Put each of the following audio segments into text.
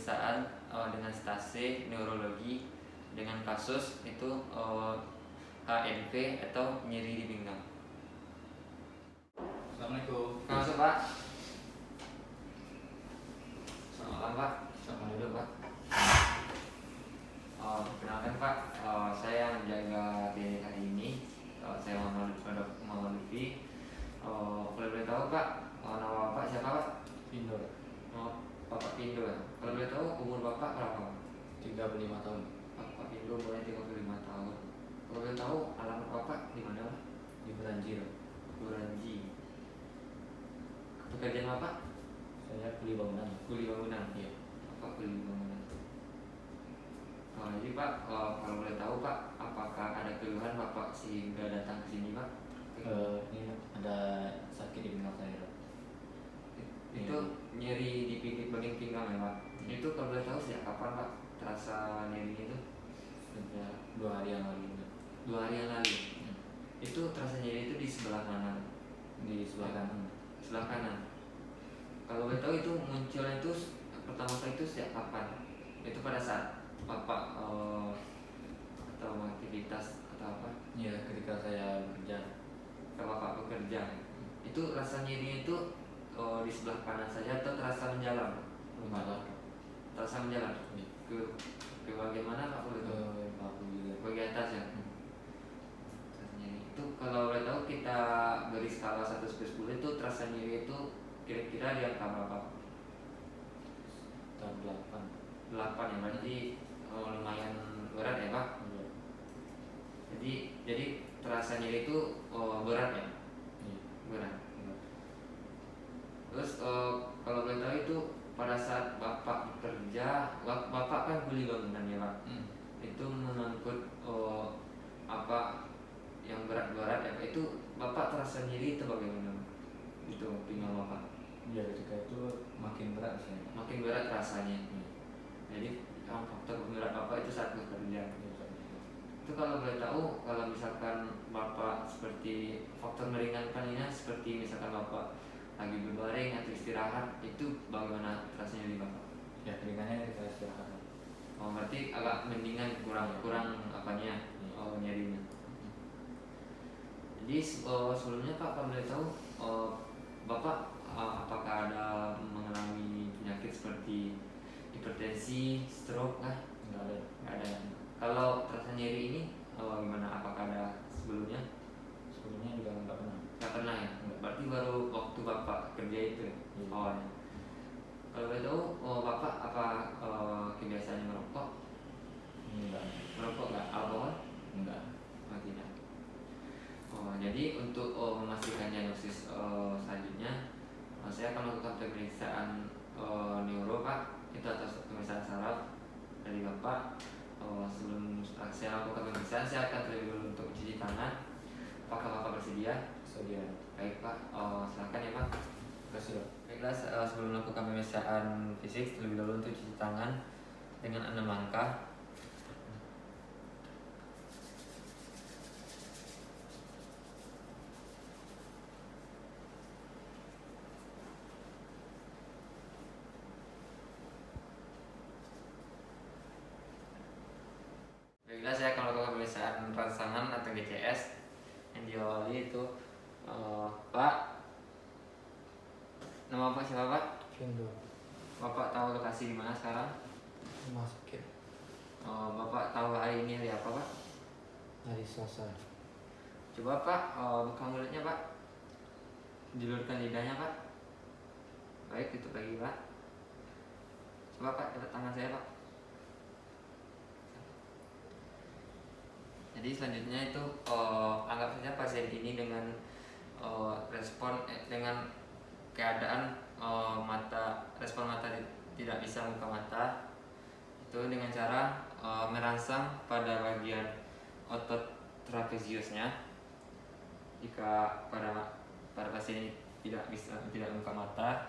pemeriksaan dengan stase neurologi dengan kasus itu HNP atau nyeri di pinggang. Assalamualaikum. Masuk Pak. Selamat malam Pak. Selamat dulu Pak. Perkenalkan Pak, saya yang menjaga klinik hari ini. Saya Muhammad Lutfi. Boleh tahu Pak, nama Bapak siapa Pak? Pindo. Bapak Pindo ya. Kalau boleh tahu umur Bapak berapa Pak? 35 tahun. Bapak Pindo boleh 35 tahun. Kalau boleh tahu alamat Bapak di mana Pak? Di Beranjir. Buranji. Pekerjaan Bapak? Saya kuli bangunan. Kuli bangunan. Iya. Bapak kuli bangunan. Jadi Pak, kalau boleh tahu Pak, apakah ada keluhan Bapak sehingga datang ke sini Pak? Ini ada sakit di pinggang saya. Itu nyeri di bagian pinggang ya Pak? Itu kalau boleh tahu sejak kapan Pak terasa nyerinya itu? Sejak 2 hari yang lalu. 2 hari yang lalu. Itu terasa nyeri itu di sebelah mana? Di sebelah kanan. Sebelah kanan. Kalau boleh tahu itu munculnya itu pertama kali itu sejak kapan? Itu pada saat Bapak atau aktivitas atau apa? Iya, ketika saya bekerja. Kalau Bapak bekerja, itu rasa nyerinya itu di sebelah kanan saja atau terasa menjalar? Mengalah. Terasa menjalar Iya. ke bagian mana Pak? Boleh tahu? Bahu juga. Bagian atas ya. Terasa nyeri itu kalau boleh tahu kita beri skala 1 sampai 10 itu terasa nyeri itu kira-kira di angka berapa? Tahun 8. 8 ya, berarti lumayan berat ya Pak? Iya. Jadi terasa nyeri itu berat ya? Iya. Berat. Terus kalau boleh tahu itu pada saat Bapak bekerja, Bapak kan kuli bangunan ya Pak? Itu mengangkut apa yang berat-berat ya Pak? Itu Bapak terasa nyeri itu bagaimana? Itu pinggang Bapak? Iya, ketika itu makin berat rasanya. Makin berat rasanya. Jadi faktor penggerak Bapak itu saat bekerja. Itu kalau boleh tahu, kalau misalkan Bapak seperti faktor meringankannya seperti misalkan Bapak lagi berbaring atau istirahat, itu bagaimana rasanya di Bapak? Ya, ringannya ketika istirahat. Berarti agak mendingan, kurang apanya nyerinya. Jadi sebelumnya Pak, kalau boleh tahu Bapak apakah ada mengalami penyakit seperti hipertensi, stroke kah? Enggak ada. Kalau terasa nyeri ini gimana? Apakah ada sebelumnya? Sebelumnya juga enggak pernah. Nggak pernah ya? Berarti baru waktu Bapak kerja itu ya? Iya. Awalnya. Kalau boleh tahu Bapak apa kebiasaannya merokok? Enggak. Merokok nggak? Alkohol? Enggak. Tidak. Jadi untuk memastikan diagnosis selanjutnya, saya akan melakukan pemeriksaan neuro Pak. Itu atas pemeriksaan saraf dari Bapak. Sebelum saya lakukan pemeriksaan, saya akan terlebih dulu untuk mencuci tangan. Apakah Bapak bersedia? Sedia. Baik Pak, silakan ya Pak. Kasih. Baiklah, sebelum melakukan pemeriksaan fisik, terlebih dahulu untuk cuci tangan dengan 6 langkah. Baiklah, saya akan melakukan pemeriksaan rangsangan atau GCS yang diawali itu Pak, nama Bapak siapa Pak? Pindo. Bapak tahu lokasi di mana sekarang? Rumah sakit. Bapak tahu hari ini hari apa Pak? Hari Selasa. Coba Pak, buka mulutnya Pak, julurkan lidahnya Pak. Baik, tutup lagi Pak. Coba Pak, lihat tangan saya Pak. Jadi selanjutnya itu anggap saja pasien ini dengan respon dengan keadaan respon mata tidak bisa buka mata, itu dengan cara merangsang pada bagian otot trapeziusnya jika pada pasien ini tidak buka mata,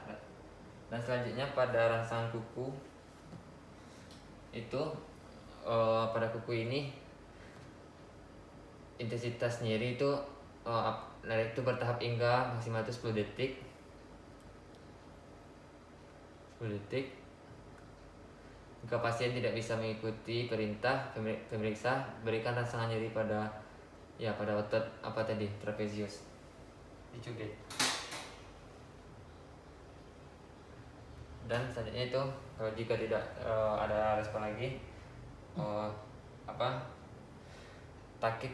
dan selanjutnya pada rangsangan kuku itu pada kuku ini intensitas nyeri itu bertahap hingga maksimal itu 10 detik. Jika pasien tidak bisa mengikuti perintah pemeriksa, berikan rangsangan nyeri pada otot apa tadi, trapezius. Dicubit. Dan selanjutnya itu jika tidak ada respon lagi, takik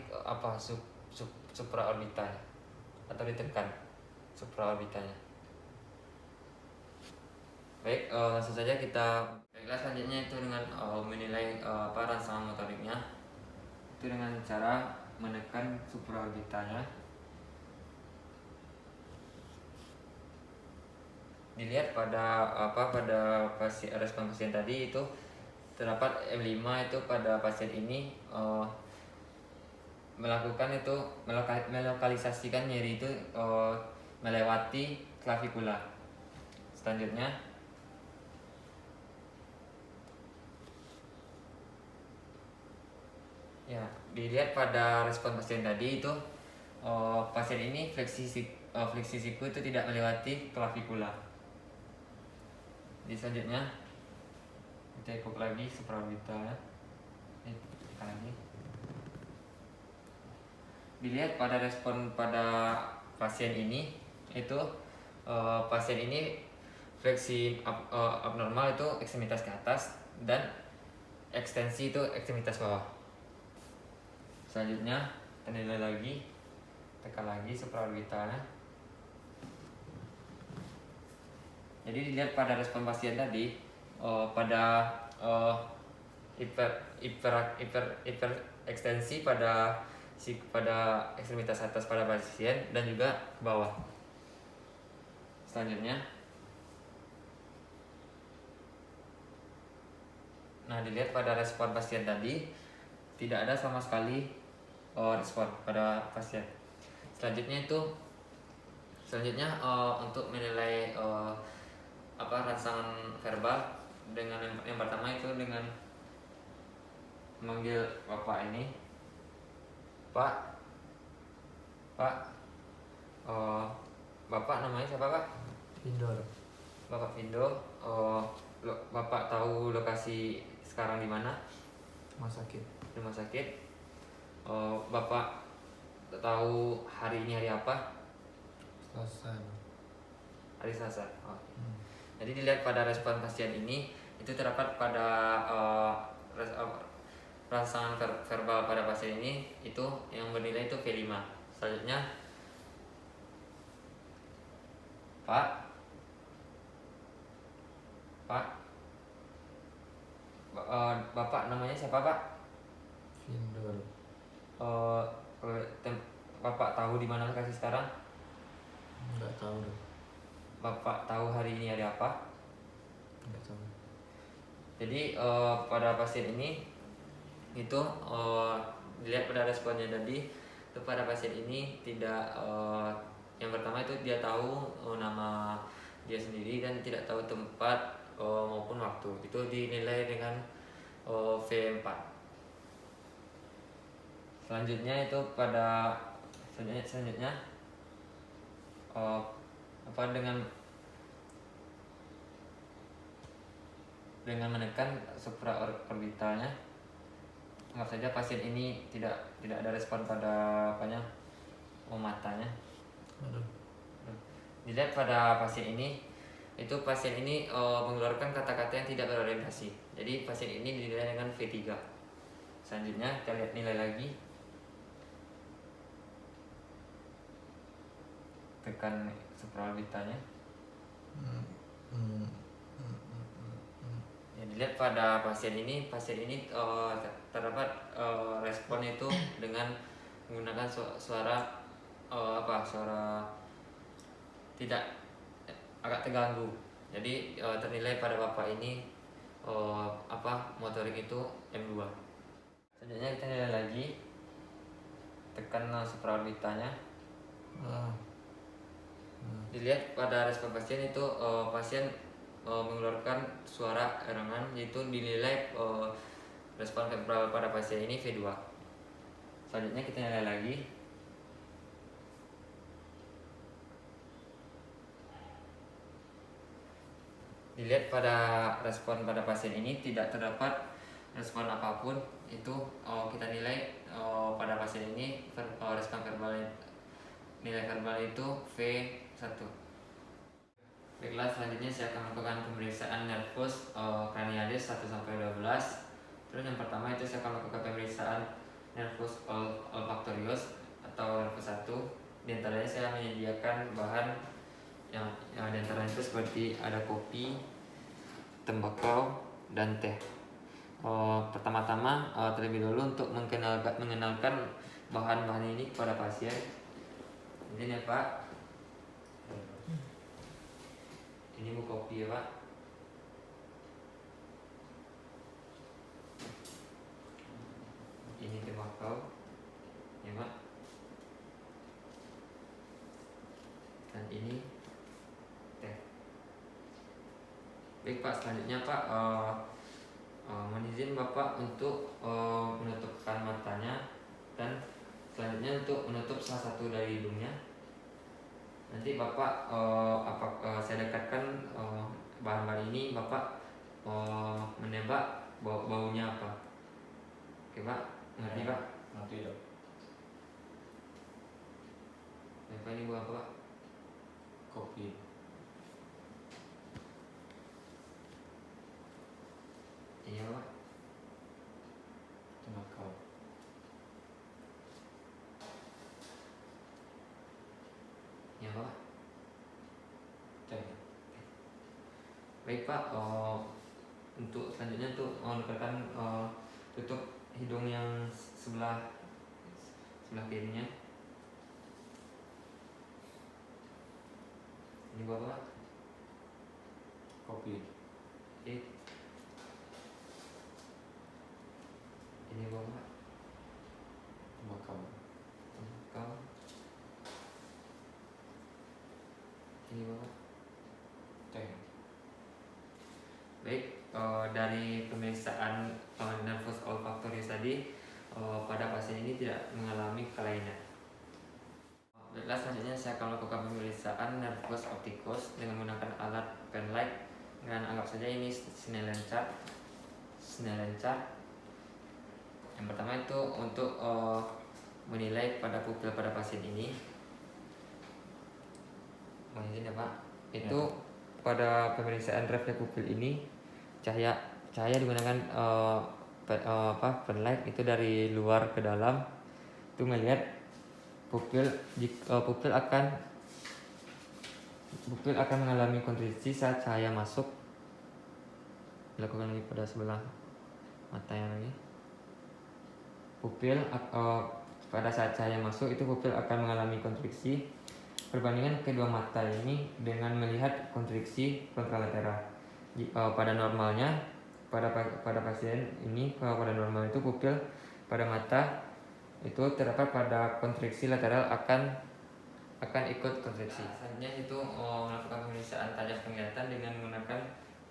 supraorbital atau ditekan supraorbitalnya. Baik, langsung saja kita baiklah. Selanjutnya itu dengan menilai rangsangan motoriknya itu dengan cara menekan supraorbitalnya. Dilihat pada respon pasien tadi itu terdapat M5 itu pada pasien ini melakukan itu melokalisasikan nyeri itu melewati klavikula. Selanjutnya dilihat pada respon pasien tadi itu pasien ini fleksi siku itu tidak melewati klavikula. Di selanjutnya kita ikut lagi supraorbital. Tekan lagi. Dilihat pada respon pada pasien ini itu pasien ini fleksi abnormal itu ekstremitas ke atas dan ekstensi itu ekstremitas bawah. Selanjutnya kita nilai lagi, tekan lagi supraorbitalnya. Jadi dilihat pada respon pasien tadi pada hiper ekstensi pada ekstremitas atas pada pasien dan juga ke bawah. Selanjutnya, dilihat pada respon pasien tadi tidak ada sama sekali respon pada pasien. Selanjutnya untuk menilai rangsangan verbal dengan yang pertama itu dengan memanggil bapak ini, Pak, bapak namanya siapa, Pak? Vindo. Bapak Vindo. Bapak tahu lokasi sekarang di mana? Rumah sakit. Rumah sakit. Bapak tahu hari ini hari apa? Selasa. Hari Selasa. Jadi dilihat pada respon pasien ini itu terdapat pada rangsangan verbal pada pasien ini itu yang bernilai itu V5. Selanjutnya, Pak, Bapak namanya siapa, Pak? Vindo. Bapak tahu di mana lokasi sekarang? Enggak tahu deh. Bapak tahu hari ini hari apa? Enggak tahu. Jadi pada pasien ini itu dilihat pada responnya tadi itu pada pasien ini tidak yang pertama itu dia tahu nama dia sendiri dan tidak tahu tempat maupun waktu. Itu dinilai dengan V4. Selanjutnya itu pada selanjutnya dengan menekan supraorbitalnya. Anggap saja pasien ini tidak ada respon pada matanya. Dilihat pada pasien ini mengeluarkan kata-kata yang tidak berorientasi. Jadi pasien ini dinilai dengan V3. Selanjutnya kita lihat nilai lagi. Tekan supraorbitalnya. Dilihat pada pasien ini terdapat respon itu dengan menggunakan suara tidak agak terganggu. Jadi ternilai pada bapak ini motorik itu M2. Selanjutnya kita nilai lagi, tekan supraorbitalnya. Dilihat pada respon pasien itu pasien mengeluarkan suara erangan, yaitu dinilai respon verbal pada pasien ini V2. Selanjutnya kita nilai lagi. dilihat pada respon pada pasien ini tidak terdapat respon apapun, itu kita nilai pada pasien ini respon verbal, nilai verbal itu V1. Baiklah, selanjutnya saya akan melakukan pemeriksaan nervus cranialis 1-12. Terus yang pertama itu saya akan melakukan pemeriksaan nervus olfactorius atau nervus 1. Di antaranya saya menyediakan bahan yang di antaranya itu seperti ada kopi, tembakau, dan teh. Pertama-tama terlebih dahulu untuk mengenalkan bahan-bahan ini kepada pasien. Ini ya Pak, ini bu kopi ya Pak. Ini tembakau ya Pak. Dan ini teh. Baik Pak, selanjutnya Pak mohon izin Bapak untuk menutupkan matanya dan selanjutnya untuk menutup salah satu dari hidungnya. Nanti Bapak saya dekatkan bahan-bahan ini, Bapak menebak baunya apa. Oke Pak, ngerti Pak? Nanti dok. Bapak, ini bau apa Pak? Kopi. Iya Pak. Tembakau. Iya Pak. Teh. Baik Pak, untuk selanjutnya tuh dekatkan tutup hidung yang sebelah kirinya. Ini bau apa Pak? Kopi. Oke. Ini bau apa Pak? Tembakau. Tembakau. Ini bau apa? Teh. Baik, dari pemeriksaan nervus olfactorius tadi pada pasien ini tidak mengalami kelainan. Baiklah, selanjutnya saya akan melakukan pemeriksaan nervus opticus dengan menggunakan alat pen light, dan anggap saja ini Snellen chart. Yang pertama itu untuk menilai pada pupil pada pasien ini. Mohon izin ya Pak. Itu pada pemeriksaan refleks pupil ini cahaya digunakan pen light itu dari luar ke dalam, itu melihat pupil akan mengalami kontriksi saat cahaya masuk. Dilakukan lagi pada sebelah matanya lagi. Pupil pada saat cahaya masuk itu pupil akan mengalami kontriksi. Perbandingan kedua mata ini dengan melihat kontriksi kontralateral. Pada normalnya pada pasien ini, pada normal itu pupil pada mata itu terdapat pada kontriksi lateral akan ikut kontriksi. Selanjutnya itu melakukan pemeriksaan tajam penglihatan dengan menggunakan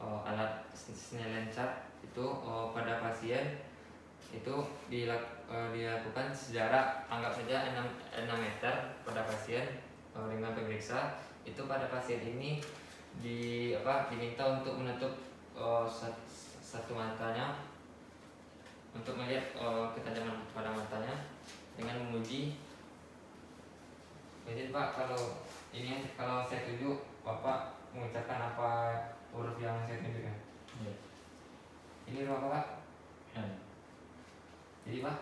alat Snellen chart. Itu pada pasien itu dilakukan sejarak anggap saja 6 meter pada pasien dengan pemeriksa. Itu pada pasien ini diminta untuk menutup satu matanya untuk melihat ketajaman pada matanya dengan menguji. Jadi Pak, kalau saya tunjuk, Bapak mengucapkan apa huruf yang saya tunjukkan? Ya. Ini huruf apa Pak? N. Jadi Pak?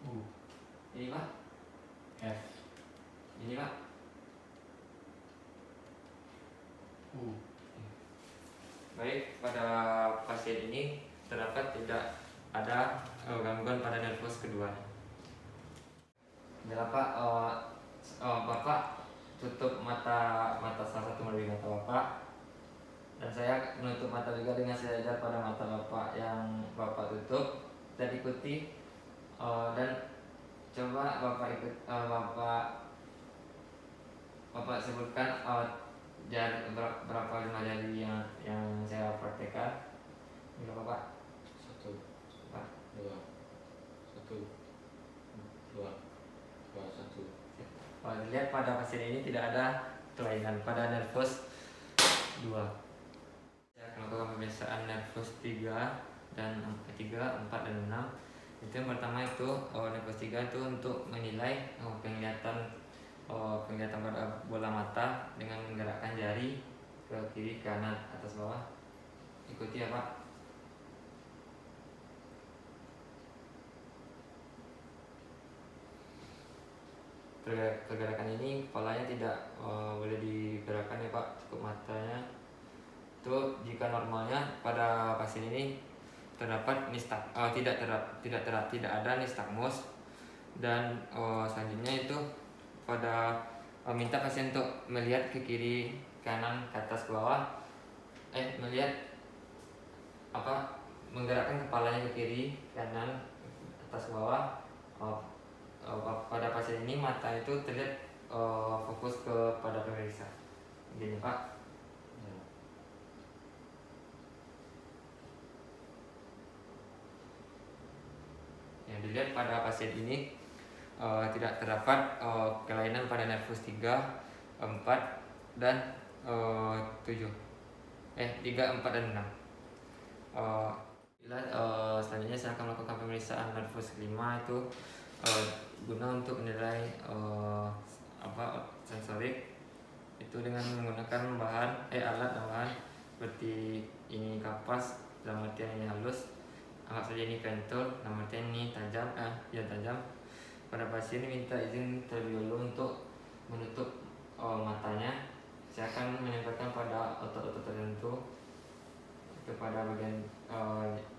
U. Ini Pak? F. Ini Pak? U. Baik, pada pasien ini terdapat tidak ada gangguan pada nervus kedua. Bila Pak, Bapak tutup mata salah satu dari mata Bapak, dan saya menutup mata juga dengan sejajar pada mata Bapak yang Bapak tutup, dan ikuti dan coba Bapak sebutkan berapa lima jari yang saya praktekkan. Berapa Pak? 1, Pak. 2, 1, 2, 1. Lihat pada pasien ini tidak ada kelainan pada nervus 2. Saya akan melakukan pemeriksaan nervus 3 dan 3, 4 dan 6. Itu yang pertama itu nervus 3 itu untuk menilai penglihatan pada bola mata dengan menggerakkan jari ke kiri, kanan, atas, bawah. Ikuti ya Pak. Pergerakan ini kepalanya tidak boleh digerakkan ya Pak, cukup matanya. Itu jika normalnya pada pasien ini terdapat tidak ada nistagmus, dan selanjutnya itu pada minta pasien untuk melihat ke kiri, kanan, ke atas, ke bawah, melihat menggerakkan kepalanya ke kiri, kanan, atas, ke bawah. Pada pasien ini mata itu terlihat fokus kepada pemeriksa. Begini Pak. Yang dilihat pada pasien ini tidak terdapat kelainan pada nervus 3, 4 dan 7. 3, 4 dan 6. Selanjutnya saya akan melakukan pemeriksaan nervus 5 itu guna untuk menilai sensorik itu dengan menggunakan alat dan bahan seperti ini kapas, dalam artian ini halus, anggap saja ini pentol, dalam artian ini tajam. Pada pasien minta izin terlebih dahulu untuk menutup matanya. Saya akan menempelkan pada otot-otot tertentu kepada bagian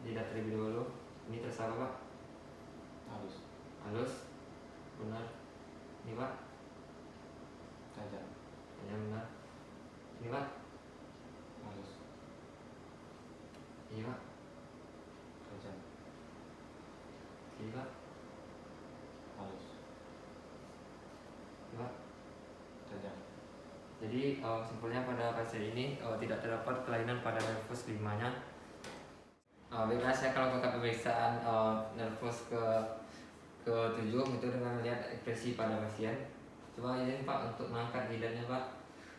jidat terlebih dahulu. Ini terasa Pak? Halus, benar. Ini Pak? Tajam. Benar. Ini Pak? Halus. Ini Pak? Tajam. Ini Pak? Halus. Ini Pak? Tajam. Jadi simpulnya pada pasien ini tidak terdapat kelainan pada nervus 5-nya. Baiklah, saya akan melakukan pemeriksaan nervus ke-7 itu dengan melihat ekspresi pada pasien. Coba izin Pak untuk mengangkat jidatnya Pak.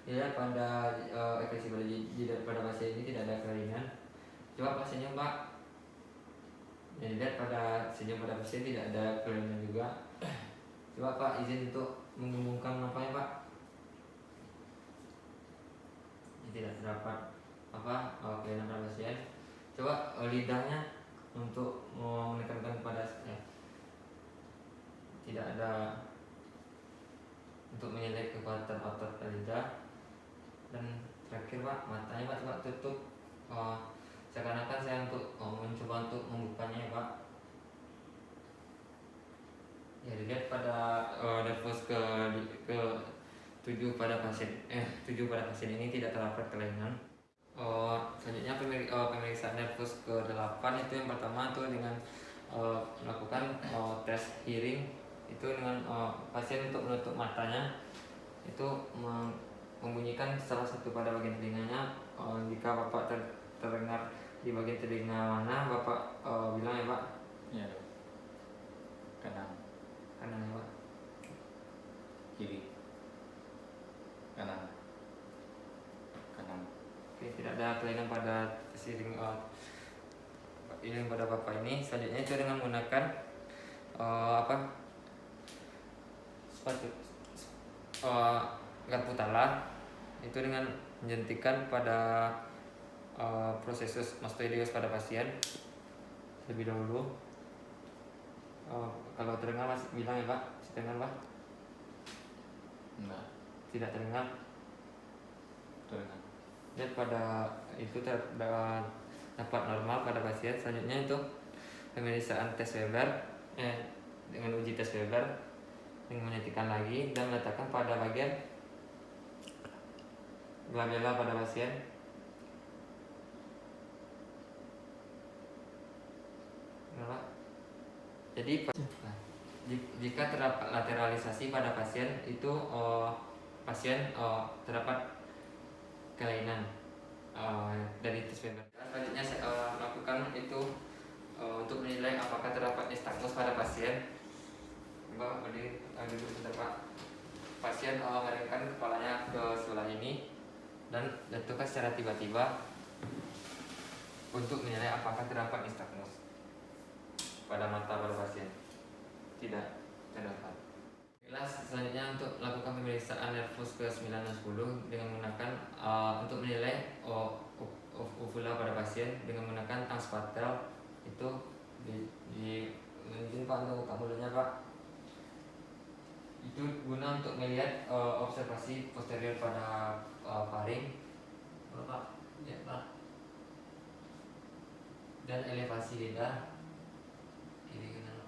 Dilihat pada ekspresi pada jidat pada pasien ini tidak ada kelainan. Coba Pak senyum Pak. Dan dilihat pada senyum pada pasien tidak ada kelainan juga. Coba Pak izin untuk menggembungkan napanya Pak. Ini tidak terdapat kelainan pada pasien. Coba lidahnya untuk menekankan pada tidak ada untuk menilai kekuatan otot lidah. Dan terakhir Pak, matanya Pak coba tutup. Seakan-akan saya mencoba untuk membukanya ya Pak. Ya, dilihat pada nervus ke-7 pada pasien 7 pada pasien ini tidak terdapat kelainan. Selanjutnya pemeriksaan nervus ke-8 itu yang pertama itu dengan melakukan tes hearing itu dengan pasien untuk menutup matanya itu membunyikan salah satu pada bagian telinganya. Jika Bapak terdengar di bagian telinga mana Bapak bilang ya Pak? Iya. Kanan. Kanan ya Pak. Kiri. Kanan. Kanan. Oke, tidak ada kelainan pada hearing ini pada Bapak ini. Selanjutnya itu dengan menggunakan garpu talah itu dengan menjentikan pada prosesus mastoideus pada pasien lebih dahulu. Kalau terdengar masih bilang ya Pak, masih terdengar Pak? Enggak. Tidak terdengar. Terdengar. Lihat pada itu dapat normal pada pasien. Selanjutnya itu pemeriksaan tes Weber dengan uji tes Weber dengan menyetikan lagi dan meletakkan pada bagian glabella pada pasien. Kenapa? Jadi jika terdapat lateralisasi pada pasien itu pasien terdapat kelainan dari tes Weber. Selanjutnya saya lakukan itu untuk menilai apakah terdapat nistagmus pada pasien. Coba duduk sebentar Pak. Pasien meringkatkan kepalanya ke sebelah ini dan tentukan secara tiba-tiba untuk menilai apakah terdapat nistagmus pada mata pada pasien. Tidak terdapat. Selanjutnya untuk melakukan pemeriksaan nervus ke 9 dan 10 dengan menggunakan untuk menilai uvula pada pasien dengan menggunakan tang spatel itu mungkin Pak untuk buka mulutnya Pak, itu guna untuk melihat observasi posterior pada faring Pak, ya Pak, dan elevasi lidah kiri kanan.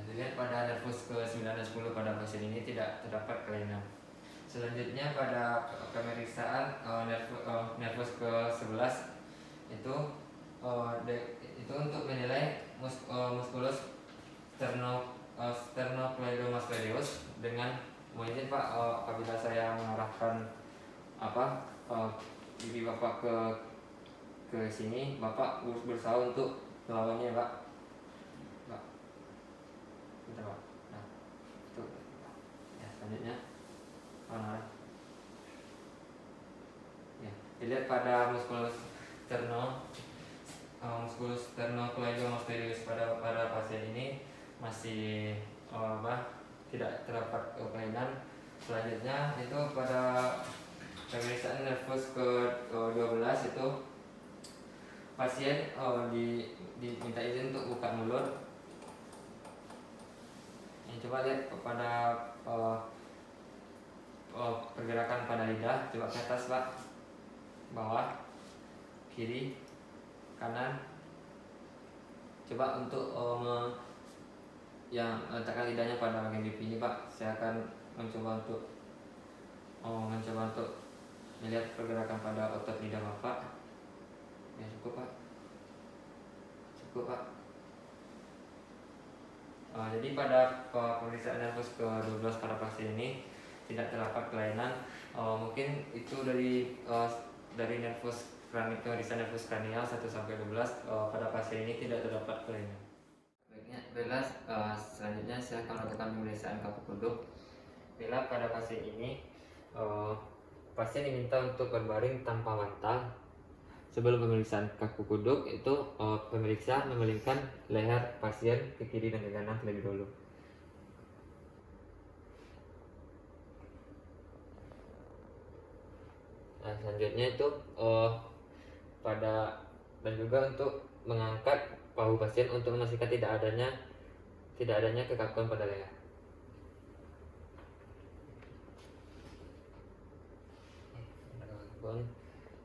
Dilihat pada nervus ke 9 dan 10 pada pasien ini tidak terdapat kelainan. Selanjutnya pada pemeriksaan nervus ke 11 itu untuk menilai muskulus sternocleidomastoideus dengan mungkin Pak apabila saya mengarahkan gigi Bapak ke sini, Bapak berusaha untuk melawannya Pak. Bentar Pak. Nah, itu. Ya, selanjutnya. Ya, dilihat pada muskulus sternocleidomastoideus pada pasien ini masih tidak terdapat kelainan. Selanjutnya itu pada pemeriksaan nervus ke 12 itu pasien diminta izin untuk buka mulut. Coba lihat pada pergerakan pada lidah, coba ke atas Pak, bawah, kiri, kanan. Coba untuk yang letakkan lidahnya pada bagian pipi ini Pak, saya akan mencoba untuk melihat pergerakan pada otot lidah Bapak. Ya cukup Pak. Jadi pada pemeriksaan nervus ke-12 pada pasien ini tidak terdapat kelainan. Mungkin itu dari nervus pemeriksaan nervus kranial 1 sampai 12 pada pasien ini tidak terdapat kelainan. Baiklah, selanjutnya saya akan melakukan pemeriksaan kaku kuduk. Bila pada pasien ini pasien diminta untuk berbaring tanpa bantal. Sebelum pemeriksaan kaku kuduk itu pemeriksa memalingkan leher pasien ke kiri dan ke kanan terlebih dahulu. Nah, selanjutnya itu dan juga untuk mengangkat bahu pasien untuk memastikan tidak adanya kekakuan pada leher.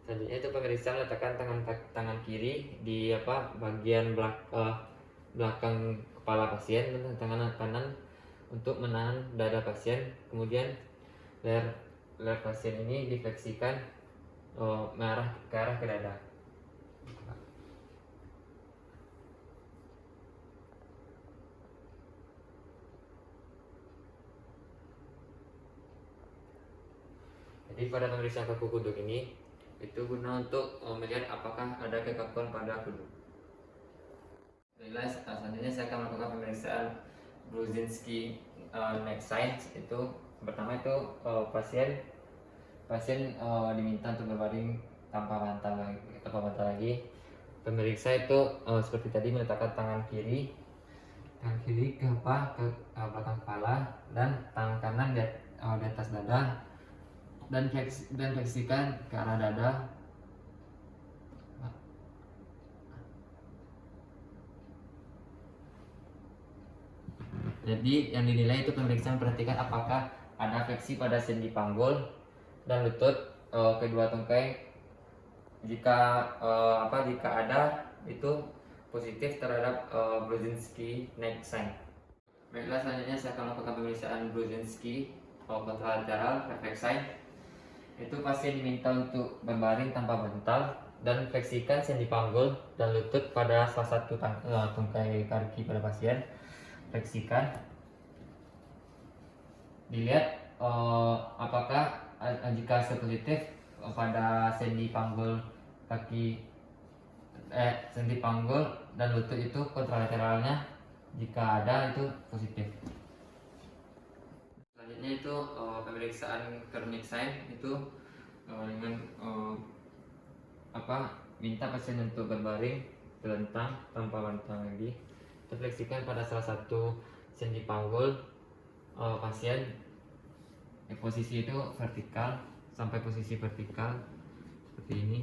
Selanjutnya itu pemeriksaan letakkan tangan kiri di bagian belakang kepala pasien dan tangan kanan untuk menahan dada pasien. Kemudian leher pasien ini difleksikan mengarah ke dada. Jadi pada pemeriksaan kaku kuduk ini itu guna untuk melihat apakah ada kekakuan pada kuduk. Selanjutnya saya akan melakukan pemeriksaan Brudzinski neck sign. Itu pertama itu pasien diminta untuk berbaring tanpa bantal lagi. Pemeriksa itu seperti tadi meletakkan tangan kiri ke belakang kepala dan tangan kanan di atas dada dan fleksikan ke arah dada. Jadi yang dinilai itu pemeriksaan perhatikan apakah ada fleksi pada sendi panggul dan lutut kedua tungkai. Jika ada itu positif terhadap Brudzinski neck sign. Baiklah, selanjutnya saya akan melakukan pemeriksaan Brudzinski contralateral reflex sign. Itu pasien diminta untuk berbaring tanpa bantal dan fleksikan sendi panggul dan lutut pada salah satu tungkai kaki pada pasien. Fleksikan. Dilihat apakah jika positif pada sendi panggul sendi panggul dan lutut itu kontralateralnya, jika ada itu positif. Selanjutnya selanjutnya itu pemeriksaan kronik sign itu dengan minta pasien untuk berbaring telentang tanpa bantal lagi, terfleksikan pada salah satu sendi panggul pasien. Posisi itu vertikal sampai posisi vertikal seperti ini.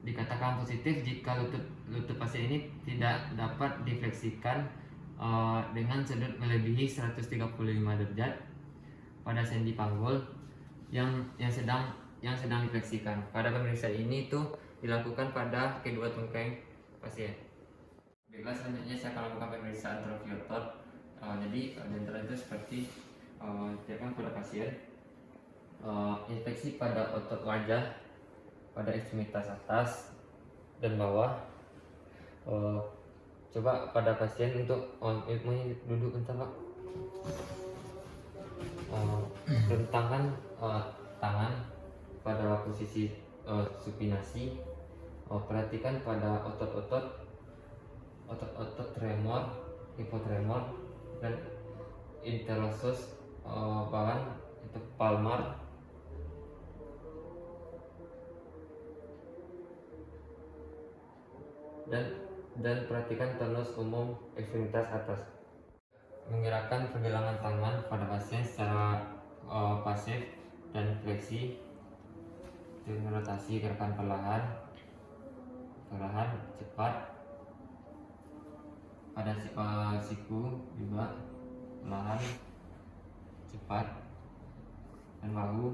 Dikatakan positif jika lutut pasien ini tidak dapat difleksikan dengan sudut melebihi 135 derajat pada sendi panggul yang sedang difleksikan. Pada pemeriksaan ini itu dilakukan pada kedua tungkai pasien. Baiklah, selanjutnya saya akan melakukan pemeriksaan trofi otot. Jadi di antara itu seperti dilakukan pada pasien infeksi pada otot wajah pada ekstremitas atas dan bawah. Coba pada pasien untuk duduk bentar Pak. Rentangkan tangan pada posisi supinasi. Perhatikan pada otot-otot tremor, hipotremor, dan interosseus bawah itu palmar. Dan perhatikan tonus umum ekstremitas atas. Menggerakkan pergelangan tangan pada pasien secara pasif dan fleksi. Dengan rotasi gerakan perlahan cepat. Pada siku juga perlahan cepat, dan bahu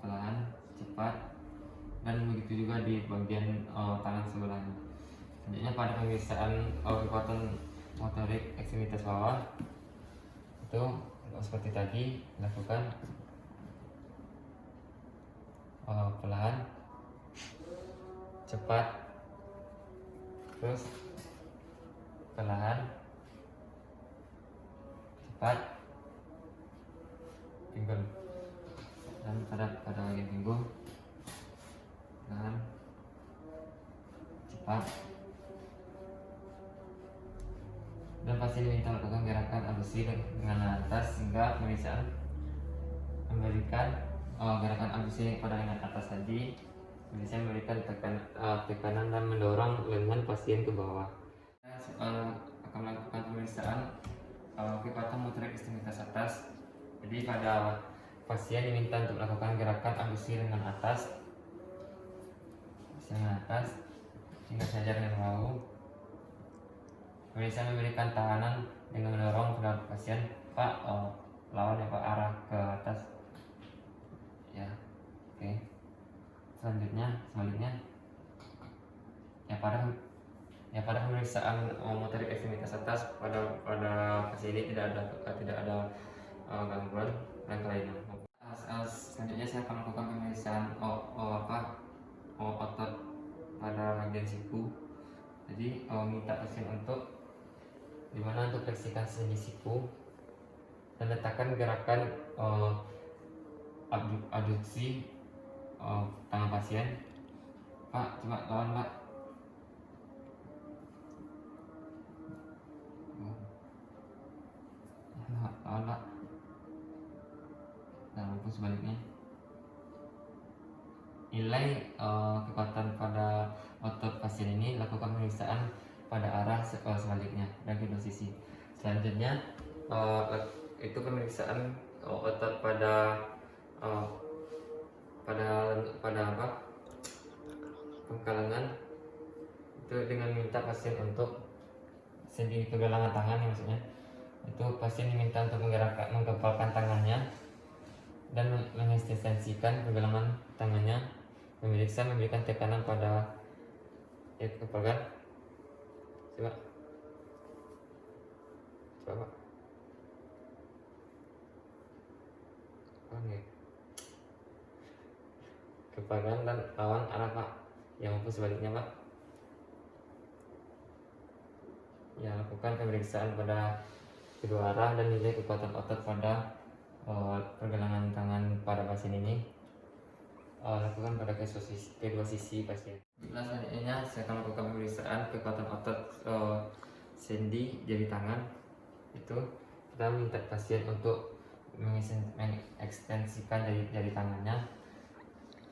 perlahan cepat, dan begitu juga di bagian tangan sebelahnya. Selanjutnya pada pemeriksaan kekuatan motorik ekstremitas bawah itu seperti tadi dilakukan perlahan cepat, terus perlahan cepat, pinggul, dan pada bagian pinggul perlahan cepat. Dan pasien diminta melakukan gerakan abduksi dengan atas sehingga pemeriksaan memberikan gerakan abduksi pada lengan atas tadi bisa memberikan tekanan dan mendorong lengan pasien ke bawah. Saya akan melakukan pemeriksaan kekuatan motorik ekstremitas atas. Jadi pada pasien diminta untuk melakukan gerakan abduksi lengan atas hingga saja dengan bahu. Bisa memberikan tekanan dengan mendorong terhadap pasien. Pak, lawan ya Pak, arah ke atas. Ya, oke. Selanjutnya pada pemeriksaan motorik ekstremitas atas pada pasien ini tidak ada gangguan dan kelainan. Selanjutnya saya akan melakukan pemeriksaan otot pada bagian siku. Jadi minta pasien untuk dimana untuk fleksikan sendi siku dan letakkan gerakan abduksi tangan pasien. Pak, coba lawan Pak. Lawan Pak. Dan lampu sebaliknya. Nilai kekuatan pada otot pasien ini, lakukan pemeriksaan pada arah sebaliknya dan kedua sisi. Selanjutnya itu pemeriksaan otot pada penggalangan itu dengan minta pasien untuk sendi pergelangan tangan, maksudnya itu pasien diminta untuk menggempalkan tangannya dan mengestensikan pergelangan tangannya, memberikan tekanan pada kepala. Coba Pak. Oke. Kepagan dan lawan arah Pak. Yang mampu sebaliknya Pak. Ya, lakukan pemeriksaan pada kedua arah dan nilai kekuatan otot pada pergelangan tangan pada pasien ini. lakukan pada kedua sisi pasien. Selanjutnya saya akan melakukan pemeriksaan kekuatan otot sendi jari tangan. Itu kita minta pasien untuk mengekstensikan jari tangannya.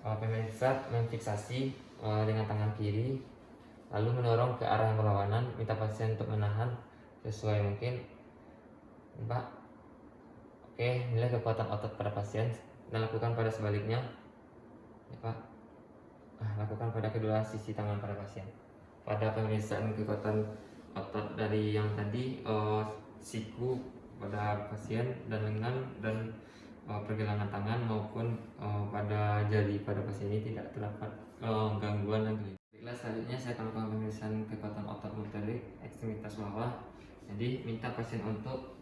Pemirsa memfiksasi dengan tangan kiri, lalu mendorong ke arah yang berlawanan. Minta pasien untuk menahan sesuai mungkin, Pak. Oke, nilai kekuatan otot pada pasien dan lakukan pada sebaliknya, ya Pak. Lakukan pada kedua sisi tangan pada pasien. Pada pemeriksaan kekuatan otot dari yang tadi, siku pada pasien dan lengan dan pergelangan tangan maupun pada jari pada pasien ini tidak terdapat gangguan dan kelainan. Baiklah, selanjutnya saya akan melakukan pemeriksaan kekuatan otot motorik ekstremitas bawah. Jadi minta pasien untuk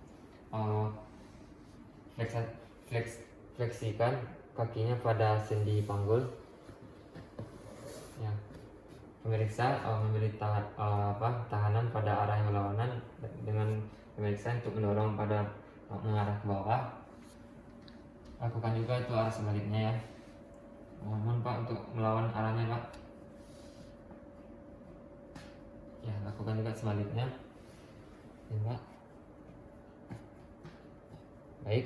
fleksikan kakinya pada sendi panggul. Ya. Pemeriksa memberi tahanan pada arah yang berlawanan dengan pemeriksaan untuk mendorong pada mengarah ke bawah. Lakukan juga itu arah sebaliknya ya. Mohon Pak untuk melawan arahnya Pak. Ya, lakukan juga sebaliknya. Ya, Pak. Baik.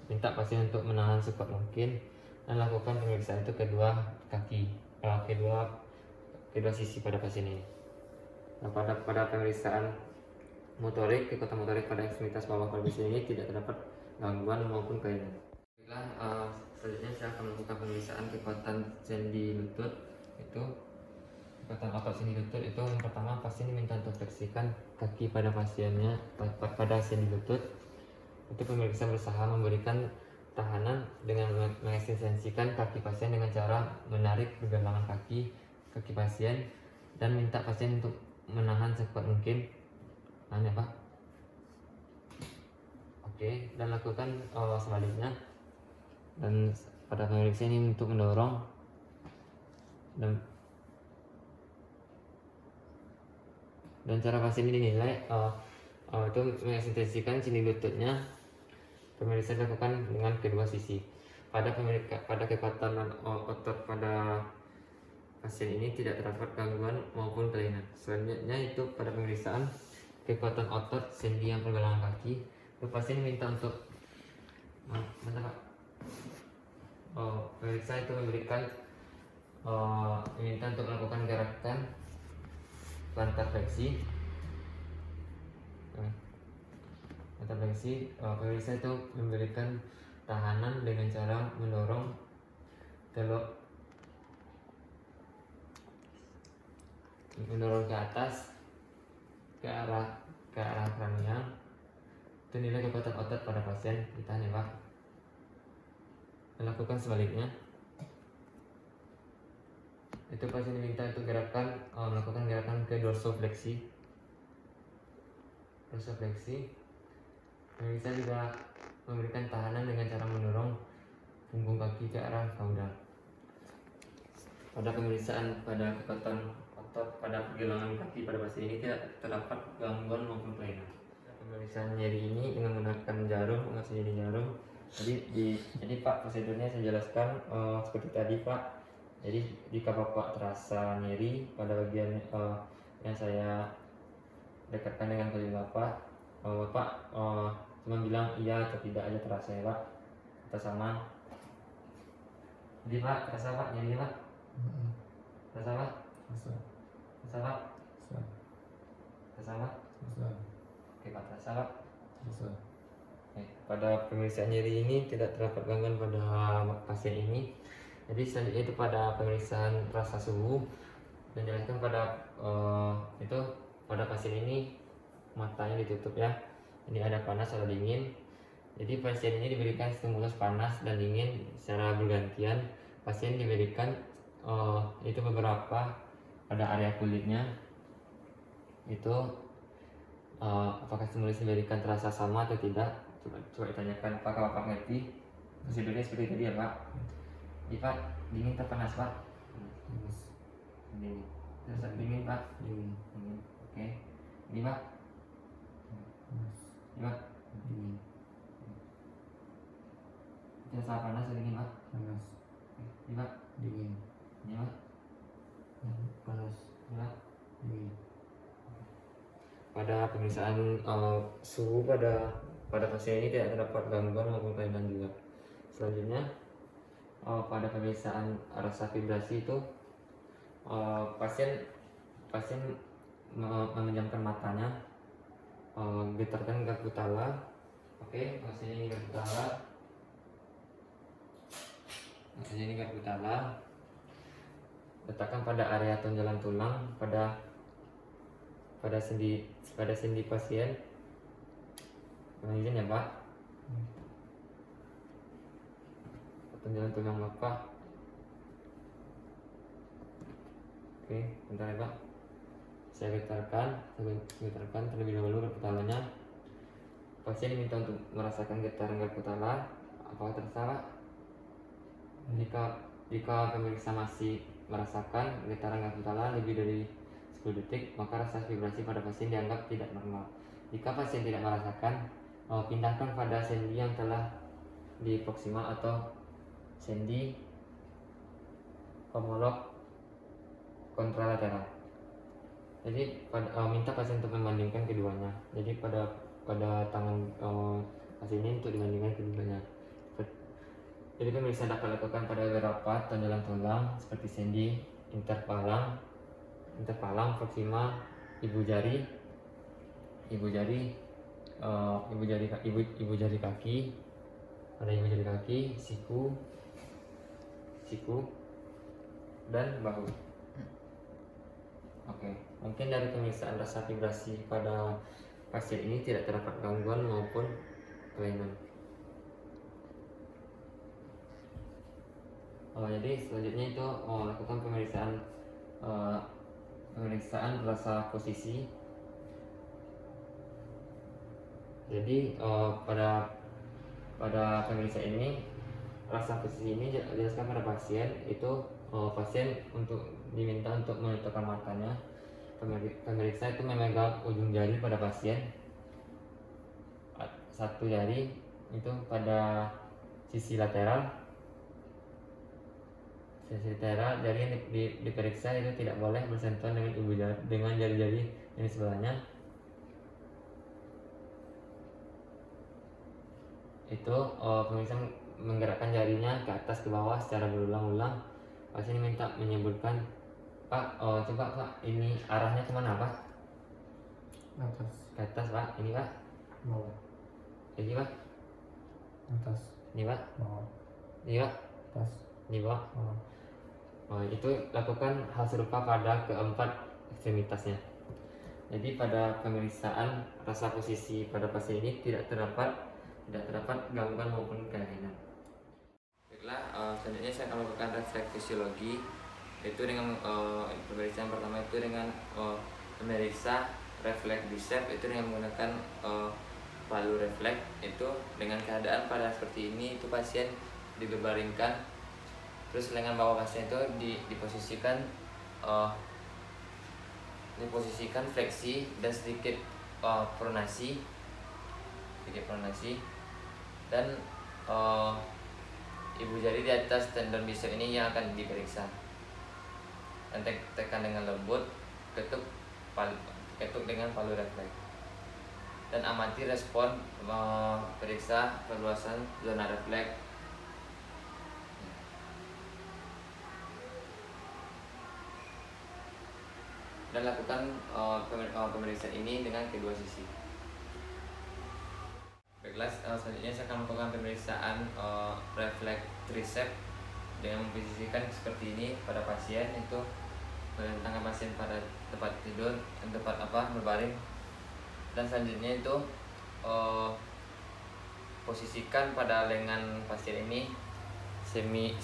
Minta pasien untuk menahan sekuat mungkin dan lakukan pemeriksaan itu kedua kaki, kedua sisi pada pasien ini. Nah, pada pemeriksaan motorik, kekuatan motorik pada ekstremitas bawah pada pasien ini tidak terdapat gangguan maupun kelainan. Baiklah, selanjutnya saya akan melakukan pemeriksaan kekuatan sendi lutut. Itu kekuatan otot sendi lutut itu yang pertama, pasien diminta untuk fleksikan kaki pada pasiennya pada sendi lutut. Itu pemeriksa berusaha memberikan tahanan dengan mengekstensikan kaki pasien dengan cara menarik pergelangan kaki pasien dan minta pasien untuk menahan sekuat mungkin. Ya Pak. Oke, dan lakukan sebaliknya. Dan pada pemeriksaan ini untuk mendorong dan cara pasien ini dinilai itu mengekstensikan sendi lututnya. Pemeriksaan dilakukan dengan kedua sisi. Pada kekuatan otot pada pasien ini tidak terdapat gangguan maupun kelainan. Selanjutnya itu pada pemeriksaan kekuatan otot sendi yang pergelangan kaki. Pasien minta untuk pemeriksa itu minta untuk melakukan gerakan plantar fleksi. Pemeriksa itu memberikan tahanan dengan cara mendorong ke atas ke arah kranial. Itu nilai kekuatan otot pada pasien kita nih Pak. Lakukan sebaliknya. Itu pasien diminta untuk melakukan gerakan ke dorsofleksi. Pemeriksa juga memberikan tahanan dengan cara mendorong punggung kaki ke arah kaudal. Pada pemeriksaan pada kekuatan otot pada pergelangan kaki pada pasien ini tidak terdapat gangguan maupun kelainan. Pemeriksaan nyeri ini dengan menggunakan jarum, Jadi Pak, prosedurnya saya jelaskan seperti tadi Pak. Jadi jika Bapak terasa nyeri pada bagian yang saya dekatkan dengan kulit Bapak, Bapak cuma bilang iya atau tidak aja terasa ya Pak, atau sama. Jadi Pak, terasa Pak nyeri Pak? Terasa Pak? Terasa Pak? Terasa Pak? Oke Pak, terasa Pak? Pada pemeriksaan nyeri ini tidak terdapat gangguan pada pasien ini. Jadi selanjutnya itu pada pemeriksaan rasa suhu, dan jelaskan pada pada pasien ini matanya ditutup ya. Ini ada panas atau dingin. Jadi pasien ini diberikan stimulus panas dan dingin secara bergantian. Pasien diberikan itu beberapa pada area kulitnya. Itu apakah stimulus diberikan terasa sama atau tidak? Coba ditanyakan, apakah Bapak ngerti prosedurnya seperti tadi ya Pak? Ini Pak, dingin atau panas Pak? Dingin. Terus dingin Pak? Dingin. Oke. Ini Pak? Ini Pak? Dingin. Terasa panas atau dingin Pak? Panas. Ini Pak, dingin, ini Pak, panas, ini Pak. dingin. Pada pemeriksaan suhu pada pasien ini tidak terdapat gangguan maupun kelainan juga. Selanjutnya pada pemeriksaan rasa vibrasi itu pasien pasien memejamkan matanya, getarkan garpu tala. Oke, pasien ini garpu tala. Pasien ini garpu tala. Letakkan pada area tonjolan tulang pada sendi pasien. Mohon izin ya Pak. Tonjolan tulang Bapak. Oke, bentar ya Pak. Saya getarkan terlebih dahulu garpu talanya. Pasien diminta untuk merasakan getaran garpu tala. Apakah terasa Pak? Jika pemeriksa masih merasakan getaran garpu tala lebih dari 10 detik, maka rasa vibrasi pada pasien dianggap tidak normal. Jika pasien tidak merasakan, pindahkan pada sendi yang telah diproksimal atau sendi homolog kontralateral. Jadi minta pasien untuk membandingkan keduanya. Jadi pada tangan pasien ini untuk dibandingkan keduanya. Jadi pemeriksaan dapat dilakukan pada beberapa tonjolan tulang seperti sendi, interpalang, proksimal, ibu jari kaki, pada ibu jari kaki, siku, dan bahu. Oke, mungkin dari pemeriksaan rasa vibrasi pada pasien ini tidak terdapat gangguan maupun kelainan. Jadi selanjutnya itu lakukan pemeriksaan rasa posisi. Jadi pada pemeriksaan ini rasa posisi ini dijelaskan pada pasien itu pasien untuk diminta untuk menutupkan matanya. Pemeriksa itu memegang ujung jari pada pasien, satu jari itu pada sisi lateral. Jari yang diperiksa itu tidak boleh bersentuhan dengan jari-jari yang sebelahnya. Itu pemirsa menggerakkan jarinya ke atas ke bawah secara berulang-ulang. Pasien minta menyebutkan, Pak, coba Pak, ini arahnya kemana Pak? Atas, Ke atas Pak, ini Pak. bawah, Ini Pak. atas, Ini Pak. bawah, Ini Pak. atas, Ini Pak. bawah. Itu lakukan hal serupa pada keempat ekstremitasnya. Jadi pada pemeriksaan rasa posisi pada pasien ini tidak terdapat gangguan maupun kelainan. Baiklah, selanjutnya saya akan melakukan refleks fisiologi, yaitu dengan pemeriksaan pertama itu dengan memeriksa refleks bicep, itu dengan menggunakan palu refleks. Itu dengan keadaan pada seperti ini, itu pasien diberbaringkan, terus lengan bawah pasien itu diposisikan fleksi dan sedikit pronasi, dan ibu jari di atas tendon bicep ini yang akan diperiksa. Dan tekan dengan lembut, ketuk dengan palu refleks, dan amati respon periksa perluasan zona refleks. Dan lakukan pemeriksaan ini dengan kedua sisi. Baiklah, selanjutnya saya akan melakukan pemeriksaan refleks tricep dengan memposisikan seperti ini pada pasien, itu meletakkan pasien pada tempat tidur, berbaring. Dan selanjutnya itu posisikan pada lengan pasien ini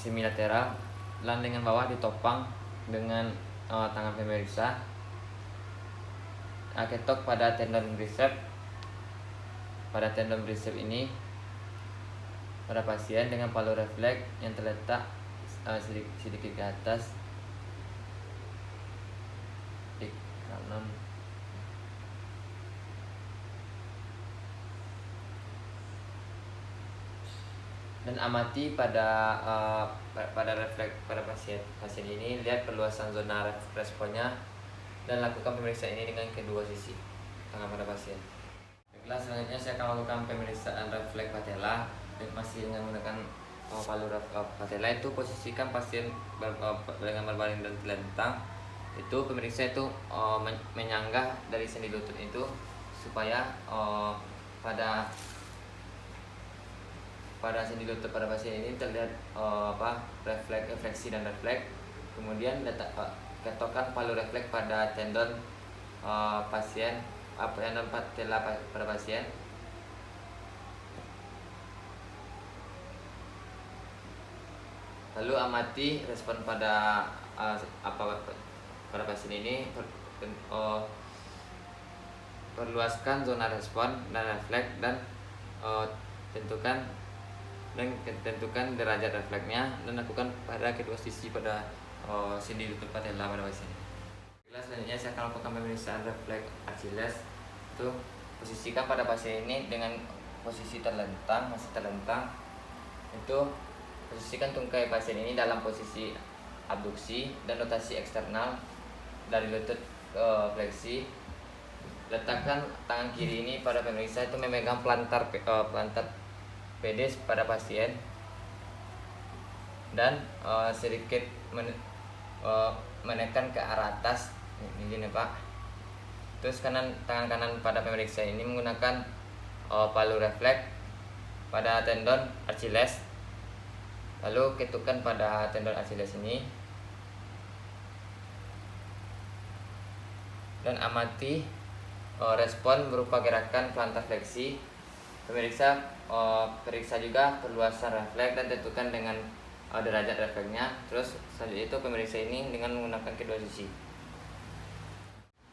semilateral, dan lengan bawah ditopang dengan tangan pemeriksa. Ketok pada tendon bicep ini pada pasien dengan palu refleks yang terletak sedikit ke atas di kanan. Dan amati pada refleks pada pasien ini, lihat perluasan zona responnya dan lakukan pemeriksaan ini dengan kedua sisi tangan pada pasien. Baiklah, selanjutnya saya akan melakukan pemeriksaan refleks patella dan masih dengan menggunakan palu patella. Itu posisikan pasien dengan berbaring dan telentang. Itu pemeriksa itu menyanggah dari sendi lutut itu supaya pada sendi lutut pada pasien ini terlihat refleksi dan refleks. Kemudian ketokkan palu refleks pada tendon pasien, tendon patella pada pasien. Lalu amati respon pada pada pasien ini. Perluaskan zona respon dan refleks dan tentukan derajat refleksnya dan lakukan pada kedua sisi pada sendi lutut patella pada pasien. Selanjutnya saya akan lakukan pemeriksaan refleks Achilles. Itu posisikan pada pasien ini dengan posisi masih terlentang. Itu posisikan tungkai pasien ini dalam posisi abduksi dan rotasi eksternal dari lutut ke fleksi. Letakkan tangan kiri ini pada pemeriksa itu memegang plantar pedes pada pasien dan sedikit menekan ke arah atas ini Pak. Terus tangan kanan pada pemeriksa ini menggunakan palu refleks pada tendon Achilles. Lalu ketukkan pada tendon Achilles ini dan amati respon berupa gerakan plantar fleksi. Periksa juga perluasan refleks dan tentukan dengan derajat refleksnya. Terus selanjutnya itu pemeriksa ini dengan menggunakan kedua sisi.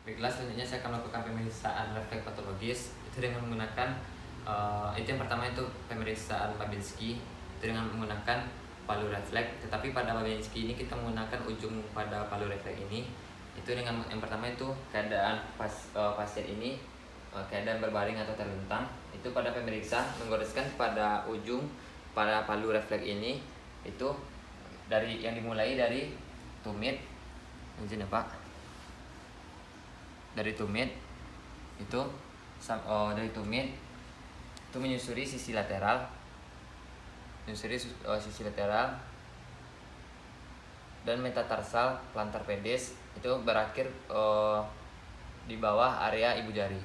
Baiklah, selanjutnya saya akan melakukan pemeriksaan refleks patologis. Itu dengan menggunakan itu yang pertama itu pemeriksaan Babinski itu dengan menggunakan palu refleks. Tetapi pada Babinski ini kita menggunakan ujung pada palu refleks ini. Itu dengan yang pertama itu keadaan pasien ini keadaan berbaring atau terlentang. Itu pada pemeriksa menggoreskan pada ujung pada palu refleks ini itu yang dimulai dari tumit, izin ya Pak, dari tumit itu menyusuri sisi lateral, dan metatarsal plantar pedes itu berakhir di bawah area ibu jari.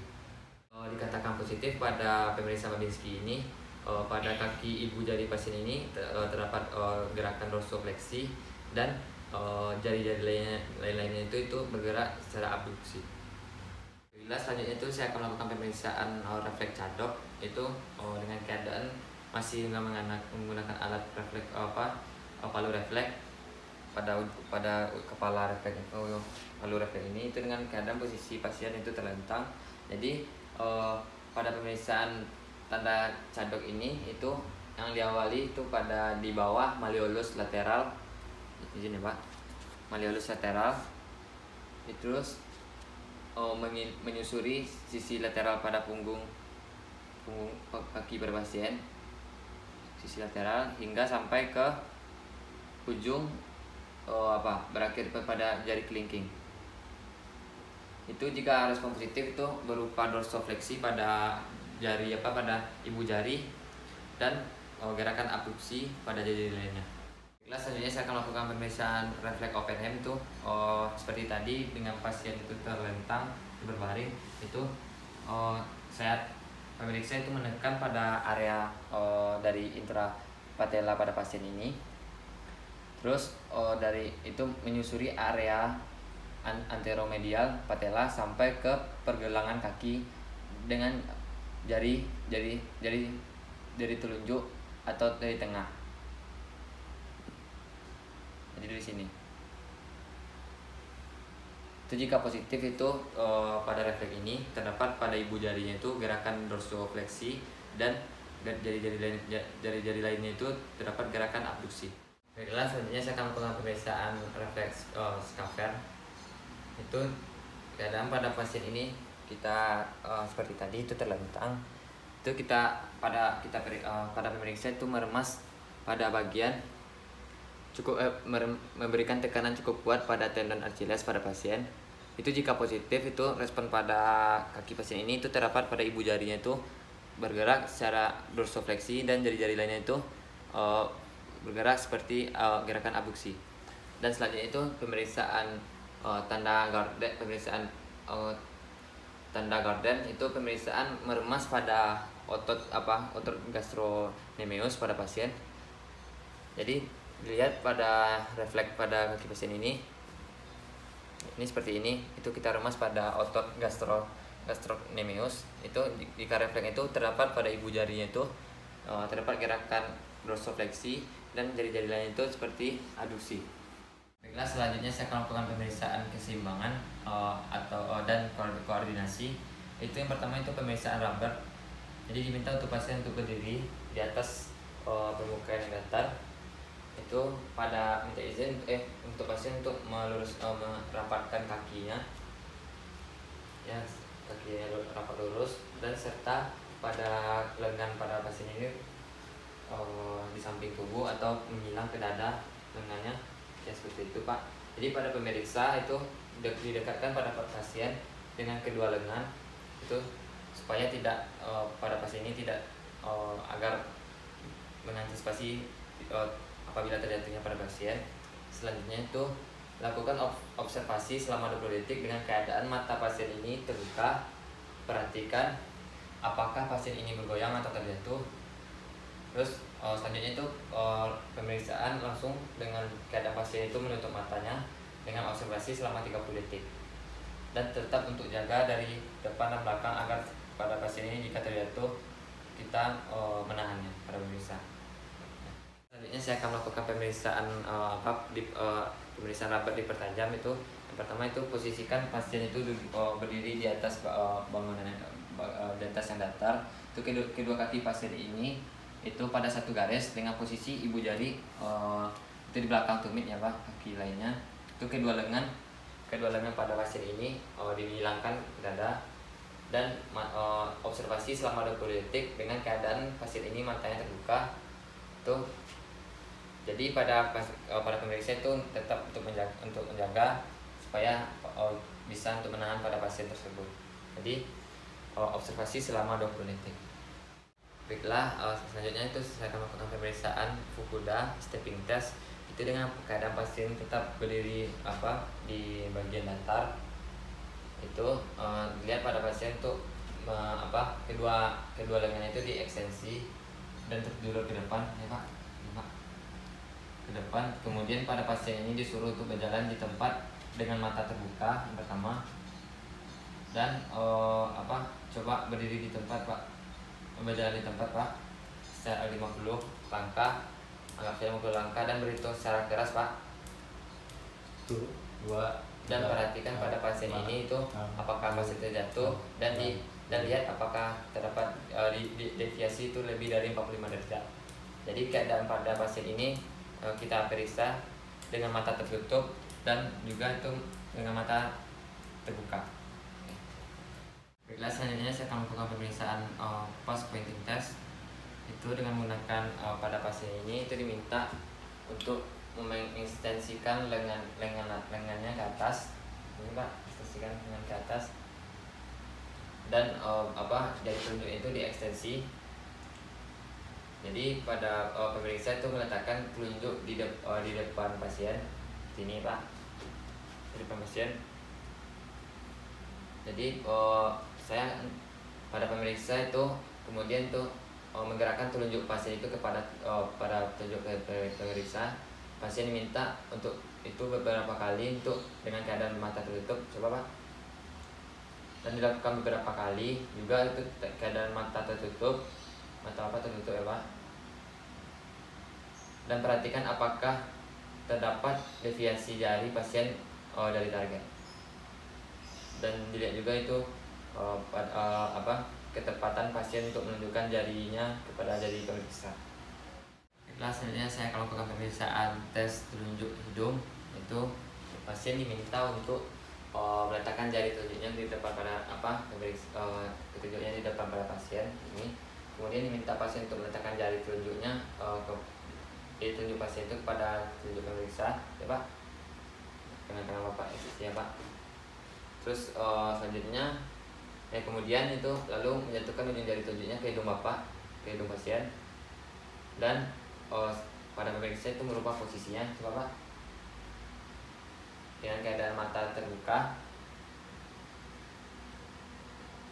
Dikatakan positif pada pemeriksaan Babinski ini. Pada kaki ibu jari pasien ini terdapat gerakan dorsofleksi dan jari-jari lainnya itu bergerak secara abduksi. Selanjutnya itu saya akan melakukan pemeriksaan refleks cadok itu dengan keadaan masih menggunakan alat refleks palu refleks pada kepala refleks palu refleks ini itu dengan keadaan posisi pasien itu terlentang. Jadi pada pemeriksaan tanda cadok ini itu yang diawali itu di bawah malleolus lateral, izin ya Pak, malleolus lateral itu terus menyusuri sisi lateral pada punggung kaki pasien, sisi lateral hingga sampai ke ujung berakhir pada jari kelingking. Itu jika respon positif itu berupa dorsofleksi pada pada ibu jari dan gerakan abduksi pada jari lainnya. Selanjutnya saya akan melakukan pemeriksaan refleks open hand itu seperti tadi dengan pasien itu terlentang berbaring itu saya pemeriksa itu menekan pada area dari intrapatella pada pasien ini. Terus dari itu menyusuri area anteromedial patella sampai ke pergelangan kaki dengan jari telunjuk atau dari tengah. Jadi dari sini. Itu jika positif itu pada refleks ini terdapat pada ibu jarinya itu gerakan dorsofleksi dan jari-jari lainnya itu terdapat gerakan abduksi. Baiklah, selanjutnya saya akan melakukan pemeriksaan refleks Schaeffer. Itu keadaan pada pasien ini kita seperti tadi itu terlentang. Itu pada pemeriksa itu meremas pada bagian memberikan tekanan cukup kuat pada tendon Achilles pada pasien. Itu jika positif, itu respon pada kaki pasien ini itu terdapat pada ibu jarinya itu bergerak secara dorsofleksi dan jari-jari lainnya itu bergerak seperti gerakan abduksi. Dan selanjutnya itu pemeriksaan tanda Gordon itu pemeriksaan meremas pada otot gastrocnemius pada pasien. Jadi dilihat pada refleks pada kaki pasien ini seperti ini, itu kita remas pada otot gastrocnemius. Itu jika refleks itu terdapat pada ibu jarinya itu terdapat gerakan dorsofleksi dan jari-jari lain itu seperti aduksi. Baiklah, selanjutnya saya akan melakukan pemeriksaan keseimbangan dan koordinasi. Itu yang pertama itu pemeriksaan Lambert. Jadi diminta untuk pasien untuk berdiri di atas permukaan yang datar. Itu pada minta izin untuk pasien untuk merapatkan kakinya, ya, kakinya rapat lurus, dan serta pada lengan pada pasien ini di samping tubuh atau menyilang ke dada lengannya, ya seperti itu Pak. Jadi pada pemeriksa itu didekatkan pada pasien dengan kedua lengan itu supaya tidak pada pasien ini tidak agar mengantisipasi apabila terjatuhnya pada pasien. Selanjutnya itu lakukan observasi selama 20 detik dengan keadaan mata pasien ini terbuka. Perhatikan apakah pasien ini bergoyang atau terjatuh. Terus selanjutnya itu pemeriksaan langsung dengan keadaan pasien itu menutup matanya dengan observasi selama 30 detik. Dan tetap untuk jaga dari depan dan belakang agar pada pasien ini jika terjatuh kita menahannya pada pemeriksa. Selanjutnya saya akan melakukan pemeriksaan pemeriksaan Lambert dipertajam. Itu yang pertama itu posisikan pasien itu berdiri di atas bangunan di atas yang datar. Itu kedua kaki pasien ini itu pada satu garis dengan posisi ibu jari itu di belakang tumit ya Pak, kaki lainnya. Itu kedua lengan pada pasien ini dihilangkan ke dada, dan observasi selama 20 detik dengan keadaan pasien ini matanya terbuka. Tuh. Jadi pada pemeriksa itu tetap untuk menjaga supaya bisa untuk menahan pada pasien tersebut. Jadi observasi selama 20 detik. Baiklah, selanjutnya itu saya akan melakukan pemeriksaan Fukuda stepping test. Itu dengan keadaan pasien tetap berdiri di bagian datar. Itu dilihat pada pasien tuh kedua lengannya itu diekstensi dan terjulur ke depan ya Pak, ke depan. Kemudian pada pasien ini disuruh untuk berjalan di tempat dengan mata terbuka yang pertama, dan coba berdiri di tempat Pak, berjalan di tempat Pak secara 50 langkah, anggap saya 50 langkah, dan berhitung secara keras Pak. 2. Dan perhatikan pada pasien ini itu apakah pasien terjatuh dan lihat apakah terdapat deviasi itu lebih dari 45 derajat. Jadi keadaan pada pasien ini kita periksa dengan mata tertutup dan juga itu dengan mata terbuka. Baiklah, selanjutnya saya akan melakukan pemeriksaan post pointing test. Itu dengan menggunakan pada pasien ini itu diminta untuk mengekstensikan lengannya ke atas. Ini Pak, ekstensikan lengan ke atas. Dan jari telunjuk itu diekstensi. Jadi pada pemeriksa itu meletakkan telunjuk di depan pasien. Sini Pak, di depan pasien. Jadi saya pada pemeriksa itu kemudian tuh menggerakkan telunjuk pasien itu kepada pada telunjuk pemeriksa. Pasien diminta untuk itu beberapa kali untuk dengan keadaan mata tertutup. Coba Pak. Dan dilakukan beberapa kali juga itu keadaan mata tertutup. Mata tertutup ya Pak. Dan perhatikan apakah terdapat deviasi jari pasien dari target. Dan dilihat juga itu ketepatan pasien untuk menunjukkan jarinya kepada jari pemeriksa. Selanjutnya saya akan melakukan pemeriksaan tes telunjuk hidung. Itu pasien diminta untuk meletakkan jari telunjuknya di depan pada telunjuknya di depan pada pasien ini. Kemudian diminta pasien untuk meletakkan jari telunjuknya ditunjuk pasien itu kepada tunjuk pemeriksa ya Pak, dengan tangan Bapak ya Pak. Terus selanjutnya kemudian itu lalu menjatuhkan ujung jari tunjuknya ke hidung Bapak, ke hidung pasien, dan pada pemeriksa itu merubah posisinya coba Pak, dengan keadaan mata terbuka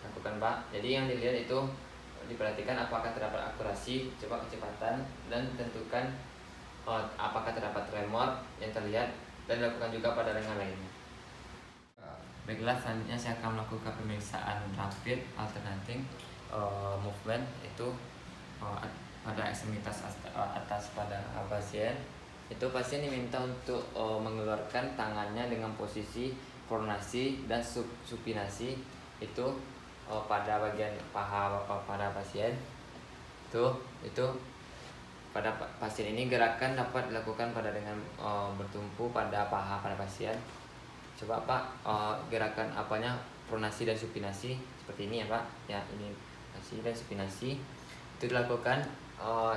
lakukan Pak. Jadi yang dilihat itu diperhatikan apakah terdapat akurasi, coba kecepatan, dan tentukan apakah terdapat tremor yang terlihat, dan dilakukan juga pada lengan lainnya. Baiklah, selanjutnya saya akan melakukan pemeriksaan rapid alternating movement itu pada ekstremitas atas pada pasien. Itu pasien diminta untuk mengeluarkan tangannya dengan posisi pronasi dan supinasi itu pada bagian paha pada pasien. Itu pada pasien ini gerakan dapat dilakukan pada dengan bertumpu pada paha pada pasien. Coba Pak, gerakan apanya pronasi dan supinasi seperti ini ya Pak ya, ini pronasi dan supinasi itu dilakukan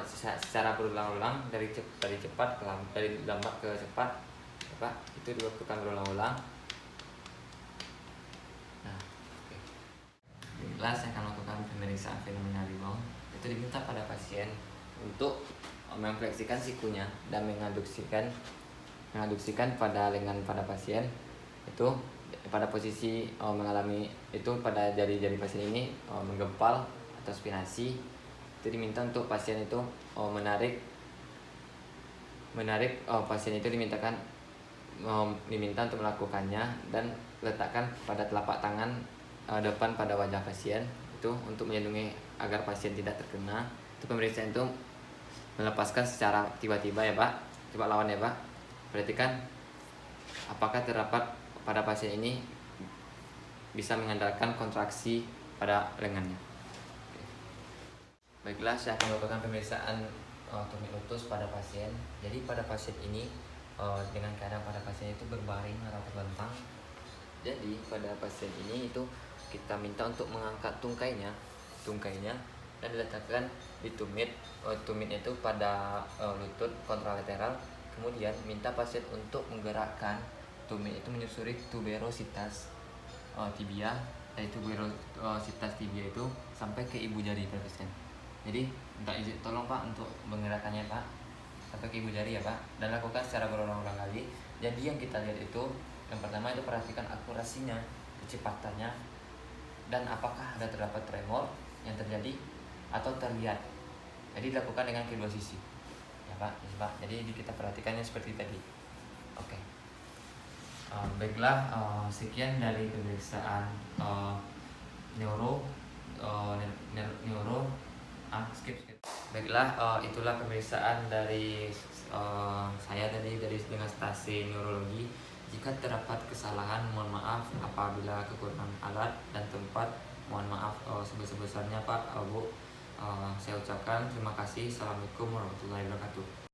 secara berulang-ulang dari cepat ke lambat ke cepat ya Pak, itu dilakukan berulang-ulang. Nah, baiklah, saya akan melakukan pemeriksaan fenomena rebound. Itu diminta pada pasien untuk memfleksikan sikunya dan mengaduksikan pada lengan pada pasien itu pada posisi mengalami itu pada jari-jari pasien ini menggempal atau spinasi. Itu diminta untuk pasien itu menarik pasien itu diminta untuk melakukannya dan letakkan pada telapak tangan depan pada wajah pasien itu untuk melindungi agar pasien tidak terkena. Itu pemeriksaan itu melepaskan secara tiba-tiba ya Pak. Coba lawan ya Pak, perhatikan apakah terdapat pada pasien ini bisa mengandalkan kontraksi pada lengannya. Baiklah, saya akan melakukan pemeriksaan tumit lutut pada pasien. Jadi pada pasien ini dengan keadaan pada pasien itu berbaring atau terlentang. Jadi pada pasien ini itu kita minta untuk mengangkat tungkainya dan diletakkan di tumit. Tumit itu pada lutut kontralateral. Kemudian minta pasien untuk menggerakkan tumit itu menyusuri tuberositas tibia, yaitu tuberositas tibia itu sampai ke ibu jari pada pasien. Jadi minta izin tolong Pak untuk menggerakkannya Pak sampai ke ibu jari ya Pak, dan lakukan secara berulang-ulang kali. Jadi yang kita lihat itu yang pertama itu perhatikan akurasinya, kecepatannya, dan apakah ada terdapat tremor yang terjadi atau terlihat. Jadi dilakukan dengan kedua sisi ya Pak, ya, Pak. Jadi kita perhatikannya seperti tadi. Oke. Baiklah, sekian dari pemeriksaan neuro skip. Baiklah, itulah pemeriksaan dari saya tadi dengan stasi neurologi. Jika terdapat kesalahan, mohon maaf. Apabila kekurangan alat dan tempat, mohon maaf sebesar-besarnya Pak, Bu. Saya ucapkan terima kasih. Assalamualaikum warahmatullahi wabarakatuh.